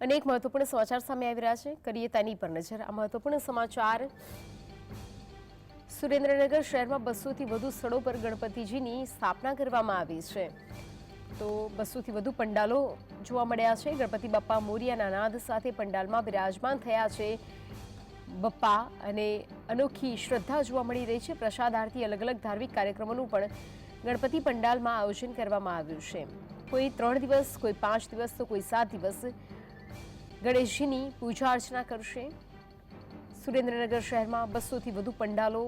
અનેક મહત્વપૂર્ણ સમાચાર સામે આવી રહ્યા છે, કરીએ તેની પર નજર। આ મહત્વપૂર્ણ સમાચાર સુરેન્દ્રનગર શહેરમાં 200થી વધુ સ્થળો પર ગણપતિજીની સ્થાપના કરવામાં આવી છે। તો 200થી વધુ પંડાલો જોવા મળ્યા છે। ગણપતિ બાપ્પા મોરિયાના નાદ સાથે પંડાલમાં બિરાજમાન થયા છે બપ્પા અને અનોખી શ્રદ્ધા જોવા મળી રહી છે। પ્રસાદ આરતી અલગ અલગ ધાર્મિક કાર્યક્રમોનું પણ ગણપતિ પંડાલમાં આયોજન કરવામાં આવ્યું છે। કોઈ 3 દિવસ, કોઈ 5 દિવસ તો કોઈ 7 દિવસ ગણેશજીની પૂજા અર્ચના કરશે। સુરેન્દ્રનગર શહેરમાં 200થી વધુ પંડાલો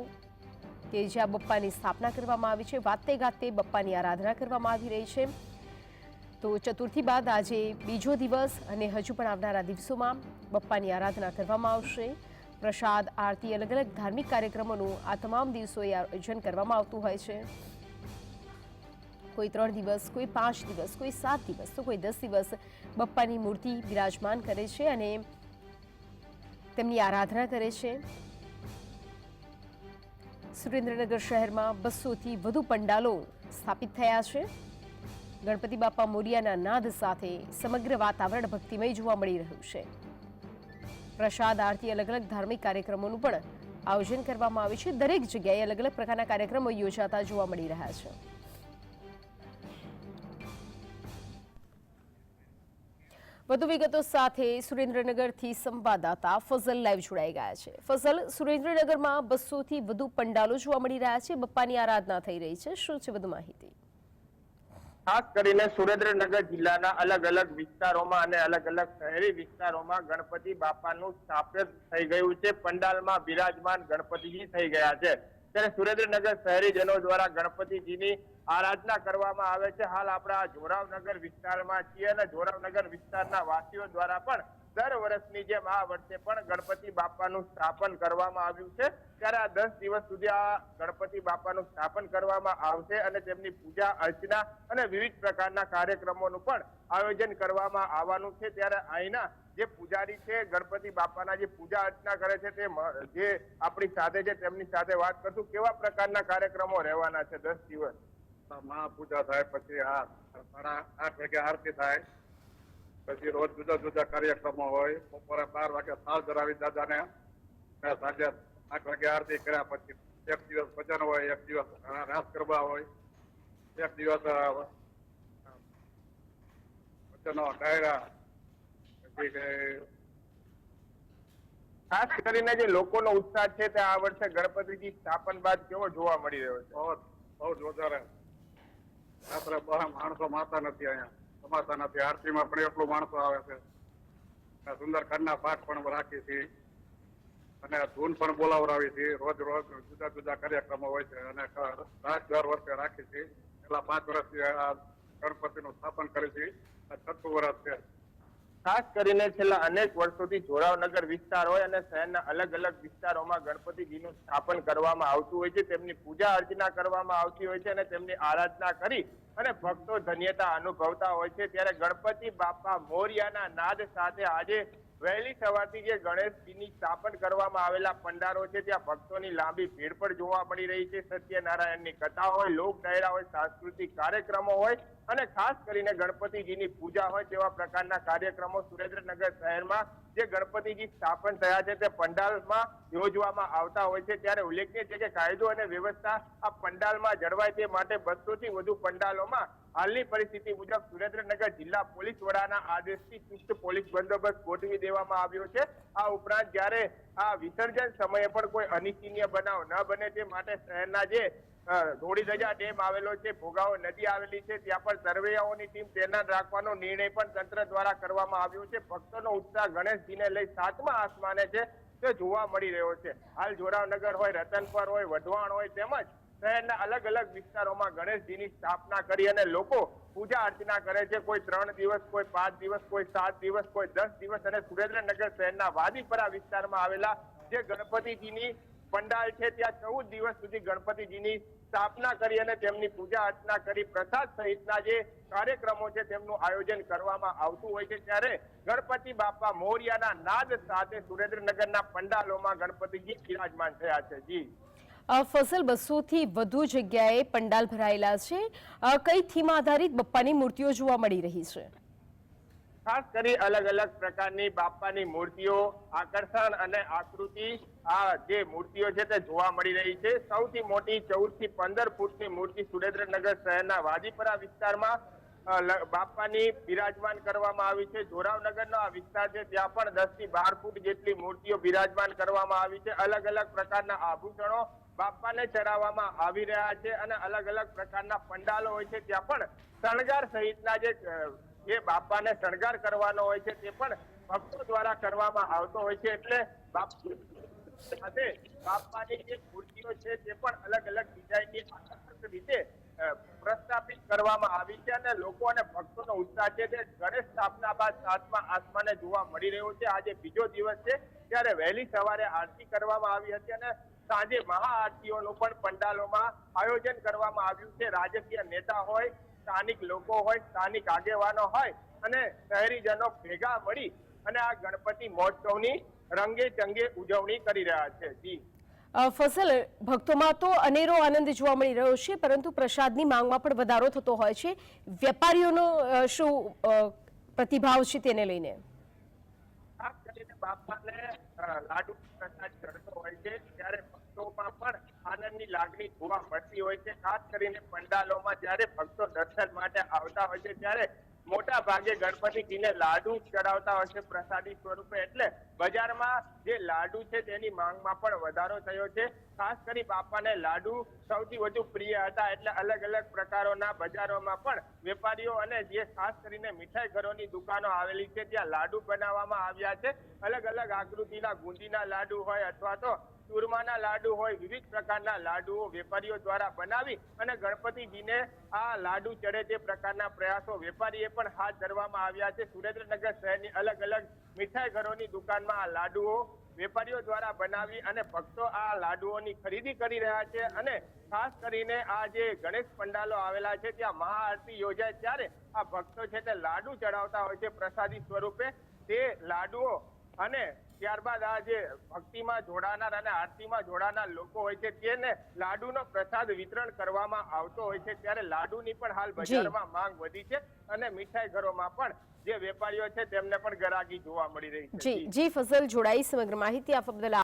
કે જ્યાં બપ્પાની સ્થાપના કરવામાં આવી છે, વાતે ગાતે બપ્પાની આરાધના કરવામાં આવી રહી છે। તો ચતુર્થી બાદ આજે બીજો દિવસ અને હજુ પણ આવનારા દિવસોમાં બપ્પાની આરાધના કરવામાં આવશે। પ્રસાદ આરતી અલગ અલગ ધાર્મિક કાર્યક્રમોનું આ તમામ દિવસોએ આયોજન કરવામાં આવતું હોય છે। કોઈ 3 દિવસ, કોઈ 5 દિવસ, કોઈ 7 દિવસ તો કોઈ 10 દિવસ બપ્પાની મૂર્તિ બિરાજમાન કરે છે અને તેમની આરાધના કરે છે। સુરેન્દ્રનગર શહેરમાં 200થી વધુ પંડાલો સ્થાપિત થયા છે। ગણપતિ બાપ્પા મોરિયાના નાદ સાથે સમગ્ર વાતાવરણ ભક્તિમય જોવા મળી રહ્યું છે। પ્રસાદ આરતી અલગ અલગ ધાર્મિક કાર્યક્રમોનું પણ આયોજન કરવામાં આવ્યું છે। દરેક જગ્યાએ અલગ અલગ પ્રકારના કાર્યક્રમો યોજાતા જોવા મળી રહ્યા છે। વધુ વિગતો સાથે સુરેન્દ્રનગરથી સંવાદદાતા ફઝલ લાઈવ જોડાઈ ગયા છે। ફઝલ, સુરેન્દ્રનગરમાં 200થી વધુ પંડાલો જોવા મળી રહ્યા છે, બપ્પાની આરાધના થઈ રહી છે, શું છે વધુ માહિતી? ખાસ કરીને સુરેન્દ્રનગર જિલ્લાના અલગ અલગ વિસ્તારોમાં અને અલગ અલગ શહેરી વિસ્તારોમાં ગણપતિ બાપાનું સ્થાપન થઈ ગયું છે। પંડાલમાં બિરાજમાન ગણપતિજી થઈ ગયા છે, ત્યારે સુરેન્દ્રનગર શહેરીજનો દ્વારા ગણપતિજીની આરાધના કરવામાં આવે છે। હાલ આપણા જોરાવનગર વિસ્તારમાં છીએ અને જોરાવનગર વિસ્તારના વાસીઓ દ્વારા પણ દર વર્ષની જેમ આ વર્ષે પણ ગણપતિ બાપાનું સ્થાપન કરવામાં આવ્યું છે। ત્યારે આ 10 દિવસ સુધી આ ગણપતિ બાપાનું સ્થાપન કરવામાં આવશે અને તેમની પૂજા અર્ચના અને વિવિધ પ્રકારના કાર્યક્રમોનું પણ આયોજન કરવામાં આવવાનું છે। ત્યારે અહીંના જે પૂજારી છે, ગણપતિ બાપાના જે પૂજા અર્ચના કરે છે, તે જે આપણી સાથે છે તેમની સાથે વાત કરશું। કેવા પ્રકારના કાર્યક્રમો રહેવાના છે 10 દિવસ? મહાપૂજા થાય, પછી 8 વાગે આરતી થાય, પછી રોજ જુદા જુદા કાર્યક્રમો હોય। બપોરે 12 વાગે થાળ ધરાવી દાદાને, સાંજે 8 વાગે આરતી કર્યા પછી એક દિવસ ભજન હોય, એક દિવસ રાસ ગરબા હોય, એક દિવસ ભજનો ડાયરા। ખાસ કરીને જે લોકોનો ઉત્સાહ છે તે આ વર્ષે ગણપતિજી સ્થાપન બાદ કેવો જોવા મળી રહ્યો છે? બહુ જ વધારે। રાત્રે બહુ માણસો માતા નથી, અહીંયા સમાતા નથી। આરતીમાં પણ એટલું માણસો આવે છે। સુંદરકાંડના પાઠ પણ રાખી છે અને ધૂન પણ બોલાવરાવી છે। રોજ રોજ જુદા જુદા કાર્યક્રમો હોય છે અને રાત દર વર્ષે રાખી છે। છેલ્લા 5 વર્ષથી આ ગણપતિનું સ્થાપન કરી છે, 6ઠું વર્ષ છે। ખાસ કરીને છેલ્લા અનેક વર્ષોથી જોરાવનગર વિસ્તાર હોય અને શહેરના અલગ અલગ વિસ્તારોમાં ગણપતિજીનું સ્થાપન કરવામાં આવતું હોય છે, તેમની પૂજા અર્ચના કરવામાં આવતી હોય છે અને તેમની આરાધના કરી અને ભક્તો ધન્યતા અનુભવતા હોય છે। ત્યારે ગણપતિ બાપા મોરિયાના નાદ સાથે આજે વહેલી સવારથી જે ગણેશજીની સ્થાપન કરવામાં આવેલા પંડારો છે ત્યાં ભક્તોની લાંબી ભીડ પણ જોવા મળી રહી છે। સત્યનારાયણની કથા હોય, લોક ડાયરા હોય, સાંસ્કૃતિક કાર્યક્રમો હોય અને ખાસ કરીને ગણપતિજીની પૂજા હોય તેવા પ્રકારના કાર્યક્રમો સુરેન્દ્રનગર શહેરમાં જે ગણપતિજી સ્થાપન થયા છે તે પંડાલમાં યોજવામાં આવતા હોય છે। ત્યારે ઉલ્લેખનીય છે કે કાયદો અને વ્યવસ્થા આ પંડાલમાં જળવાય તે માટે 200થી વધુ પંડાલોમાં હાલની પરિસ્થિતિ મુજબ સુરેન્દ્રનગર જિલ્લા પોલીસ વડાના આદેશથી ચુસ્ત પોલીસ બંદોબસ્ત ગોઠવી દેવામાં આવ્યો છે। આ ઉપરાંત જ્યારે આ વિસર્જન સમયે પણ કોઈ અનિચ્છનીય બનાવ ન બને તે માટે શહેરના જે ધોળીધજા ડેમ આવેલો છે, ભોગાવો નદી આવેલી છે, ત્યાં પણ સર્વેયાઓની ટીમ તૈનાત રાખવાનો નિર્ણય પણ તંત્ર દ્વારા કરવામાં આવ્યો છે। ભક્તોનો ઉત્સાહ ગણેશજીને લઈ 7મા આસમાને છે તે જોવા મળી રહ્યો છે। હાલ જોરાવનગર હોય, રતનપર હોય, વઢવાણ હોય તેમજ શહેરના અલગ અલગ વિસ્તારોમાં ગણેશજીની સ્થાપના કરી અને લોકો પૂજા અર્ચના કરે છે। કોઈ 3 દિવસ, કોઈ 5 દિવસ, કોઈ 7 દિવસ, કોઈ 10 દિવસ અને સુરેન્દ્રનગર શહેરના વાદીપરા વિસ્તારમાં આવેલા જે ગણપતિજીની પંડાલ છે ત્યાં 14 દિવસ સુધી ગણપતિજીની સ્થાપના કરી અને તેમની પૂજા અર્ચના કરી પ્રસાદ સહિતના જે કાર્યક્રમો છે તેમનું આયોજન કરવામાં આવતું હોય છે। ત્યારે ગણપતિ બાપા મોરિયાના નાદ સાથે સુરેન્દ્રનગરના પંડાલોમાં ગણપતિજી બિરાજમાન થયા છે। જી ફઝલ, 200થી વધુ જગ્યાએ પંડાલ ભરાયેલા છે, કઈ થીમ આધારિત બપ્પાની મૂર્તિઓ જોવા મળી રહી છે? ખાસ કરી અલગ અલગ પ્રકારની બાપાની મૂર્તિઓ, આકર્ષણ અને આકૃતિ આ જે મૂર્તિઓ છે તે જોવા મળી રહી છે. સૌથી મોટી 14 થી 15 ફૂટની મૂર્તિ સુરેન્દ્રનગર શહેરના વાજીપરા વિસ્તારમાં બાપાની બિરાજમાન કરવામાં આવી છે. જોરાવનગરનો આ વિસ્તાર છે ત્યાં પણ 10 થી 12 ફૂટ જેટલી મૂર્તિઓ બિરાજમાન કરવામાં આવી છે. અલગ અલગ પ્રકારના આભૂષણો બાપાને ચડાવવામાં આવી રહ્યા છે અને અલગ અલગ પ્રકારના પંડાલો હોય છે ત્યાં પણ શણગાર સહિતના જે બાપાને શણગાર કરવાનો હોય છે તે પણ ભક્તો દ્વારા કરવામાં આવતો હોય છે. એટલે સાથે બાપાની જે મૂર્તિઓ છે તે પણ અલગ અલગ ડિઝાઇનની આકર્ષક રીતે પ્રસ્થાપિત કરવામાં આવી છે અને લોકો અને ભક્તોનો ઉત્સાહ છે તે ગણેશ સ્થાપના બાદ 7મા આસમાને જોવા મળી રહ્યો છે. આજે બીજો દિવસ છે ત્યારે વહેલી સવારે આરતી કરવામાં આવી હતી અને સાંજે મહાઆરતીઓનું પણ પંડાલોમાં આયોજન કરવામાં આવ્યું છે. રાજકીય નેતા હોય, સ્થાનિક લોકો હોય, સ્થાનિક આગેવાનો હોય અને શહેરીજનો ભેગા મળી અને આ ગણપતિ મહોત્સવની રંગે ચંગે ઉજવણી કરી રહ્યા છે. જી ફસલ, ભક્તોમાં તો અનેરો આનંદ જોવા મળી રહ્યો છે, પરંતુ પ્રસાદની માંગમાં પણ વધારો થતો હોય છે. વેપારીઓનો શું પ્રતિભાવ છે તેને લઈને? ખાસ કરીને બાપાને લાડુ પ્રસાદ ચડતો હોય છે ત્યારે ભક્તોમાં પણ આનંદની લાગણી જોવા મળતી હોય છે. ખાસ કરીને પંડાલોમાં જ્યારે ભક્તો દર્શન માટે આવતા હોય છે ત્યારે મોટા ભાગે ગણપતિજીને લાડુ ચડાવતા હોય છે પ્રસાદી સ્વરૂપે. એટલે બજારમાં જે લાડુ છે તેની માંગમાં પણ વધારો થયો છે. ખાસ કરી બાપાને લાડુ સૌથી વધુ પ્રિય હતા એટલે અલગ અલગ પ્રકારોના બજારોમાં પણ વેપારીઓ અને જે ખાસ કરીને મીઠાઈ ઘરોની દુકાનો આવેલી છે ત્યાં લાડુ બનાવવામાં આવ્યા છે. અલગ અલગ આકૃતિના બુંદીના લાડુ હોય અથવા તો ચૂરમાના લાડુ હોય, વિવિધ પ્રકારના લાડુઓ વેપારીઓ દ્વારા બનાવી અને ગણપતિજીને આ લાડુ ચડે તે પ્રકારના પ્રયાસો વેપારીએ પણ હાથ ધરવામાં આવ્યા છે. સુરેન્દ્રનગર શહેરની અલગ અલગ મીઠાઈ ઘરોની દુકાનમાં આ લાડુઓ વેપારીઓ દ્વારા બનાવી અને ભક્તો આ લાડુઓની ખરીદી કરી રહ્યા છે અને ખાસ કરીને આ જે ગણેશ પંડાલો આવેલા છે ત્યાં મહાઆરતી યોજાય ત્યારે આ ભક્તો છે તે લાડુ ચડાવતા હોય છે પ્રસાદી સ્વરૂપે. તે લાડુઓ અને ત્યારબાદ આ જે ભક્તિમાં જોડાનાર અને આરતીમાં જોડાનાર લોકો હોય છે તેને લાડુનો પ્રસાદ વિતરણ કરવામાં આવતો હોય છે. ત્યારે લાડુની પણ હાલ બજારમાં માંગ વધી છે અને મીઠાઈ ઘરોમાં પણ જે વેપારીઓ છે તેમને પણ ગરાગી જોવા મળી રહી છે. જી ફસલ, જોડાઈ સમગ્ર માહિતી આપવા બદલ